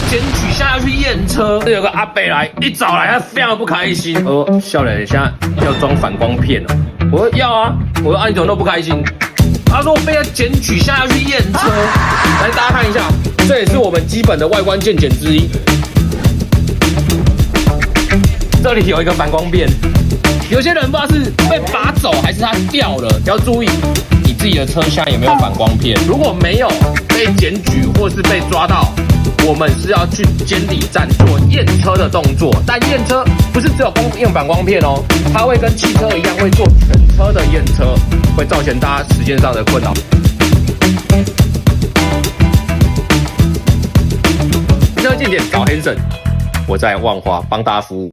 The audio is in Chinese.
检举，现在要去验车。有个阿伯来，一早来，他非常的不开心。我说：“笑脸，现在要装反光片哦。”我说：“要啊。”我说：“啊，你怎么都不开心？”他说：“被他检举，现在要去验车。”来，大家看一下，这也是我们基本的外观健检之一。这里有一个反光片，有些人不知道是被拔走还是它掉了，要注意你自己的车厢有没有反光片。如果没有被检举或是被抓到，我们是要去监理站做验车的动作。但验车不是只有验反光片哦，它会跟汽车一样会做全车的验车，会造成大家时间上的困扰。汽车健检找 Hanson， 我在万华帮大家服务。